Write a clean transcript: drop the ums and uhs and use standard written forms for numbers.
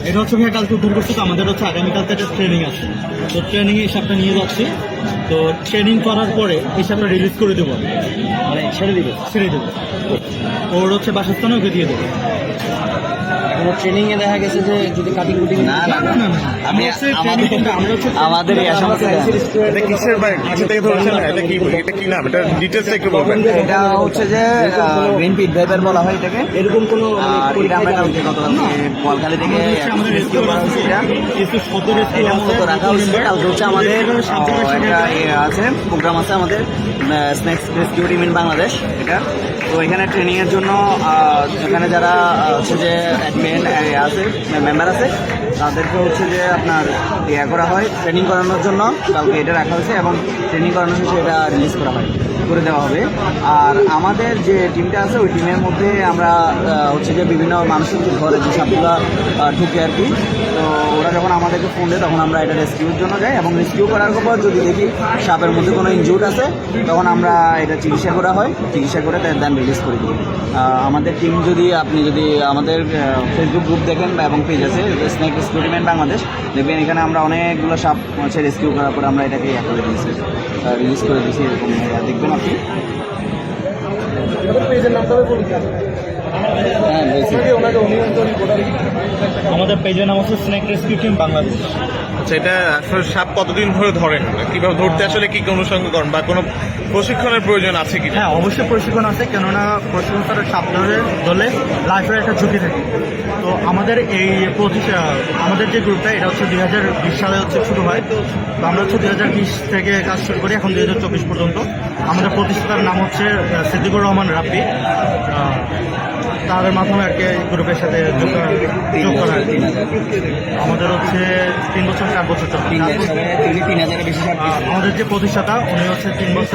এটা হচ্ছে ভাইয়া কালকে উদ্ধার করছি, তো আমাদের হচ্ছে আগামীকাল থেকে ট্রেনিং আছে, তো ট্রেনিংয়ে এই সাপটা নিয়ে যাচ্ছি। তো ট্রেনিং করার পরে এই সাপটা রিলিজ করে দেবো, মানে ছেড়ে দেবো। ওর হচ্ছে বাসস্থানে ওকে দিয়ে দেবো। কোনো ট্রেনিং এ দেখা গেছে যে যদি কাটিং কুটিং না, আমি আমাদের এই আসাম এটা কিসের বাইক কিছু থেকে ধরছেন? এটা কি নাম? এটা ডিটেলস একটু বলবেন। এটা হচ্ছে যে গ্রিন পিট ভাইপার বলা হয় এটাকে। এরকম কোনো এটা আমরা কালকে বলখালি থেকে রেস্কিউ করা হয়েছে। এটা মূলত রাখা হয়েছে। কালকে হচ্ছে আমাদের একটা আছে প্রোগ্রাম আছে আমাদের snacks rescue team in Bangladesh এটা। তো এখানে ট্রেনিং এর জন্য এখানে যারা হচ্ছে যে অ্যাডমিন আছে মেম্বার আছে তাদেরকে হচ্ছে যে আপনার ইয়ে করা হয় ট্রেনিং করানোর জন্য। কালকে এটা রাখা হয়েছে এবং ট্রেনিং করানোর শেষে এটা রিলিজ করে দেওয়া হবে। আর আমাদের যে টিমটা আছে ওই টিমের মধ্যে আমরা হচ্ছে যে বিভিন্ন মানুষের ঘরে যে সাপগুলো ঢুকে আর কি। তো ওরা যখন আমাদেরকে ফোন দেয় তখন আমরা এটা রেস্কিউর জন্য যাই এবং রেস্কিউ করার পর যদি দেখি সাপের মধ্যে কোনো ইনজুর্ড আছে তখন আমরা এটা চিকিৎসা করা হয়, চিকিৎসা করে দেন রিলিজ করে দিই। আমাদের টিম আপনি যদি আমাদের ফেসবুক গ্রুপ দেখেন এবং পেজ আছে snake rescue team in Bangladesh, দেখবেন এখানে আমরা অনেকগুলো সাপ হচ্ছে রেস্কিউ করার পর আমরা এটাকে রিলিজ করে দিয়েছি। এরকম দেখবেন আপনি। হ্যাঁ বলছি, আমাদের পেজের নাম হচ্ছে স্নেক রেস্কিউ টিম বাংলাদেশ। আচ্ছা, এটা আসলে সাপ কতদিন ধরে ধরেন? কিভাবে ধরতে আসলে কি অনুসঙ্গ করেন বা কোনো প্রশিক্ষণের প্রয়োজন আছে কি? হ্যাঁ, অবশ্যই প্রশিক্ষণ আছে, কেননা প্রশিক্ষণ ছাড়া সাপ ধরলে লাইফের একটা ঝুঁকি থাকে। তো আমাদের এই আমাদের যে গ্রুপটা এটা হচ্ছে 2020 সালে হচ্ছে শুরু হয়। তো আমরা হচ্ছে 2020 থেকে কাজ শুরু করি এখন 2024 পর্যন্ত। আমাদের প্রতিষ্ঠাতার নাম হচ্ছে সিদ্দিকুর রহমান রাব্বি। তাদের মাধ্যমে আর কি গ্রুপের সাথে যোগ করা আর কি। আমাদের হচ্ছে 3 বছর 4 বছর চলে। আমাদের যে প্রতিষ্ঠাতা উনি হচ্ছে 3 বছর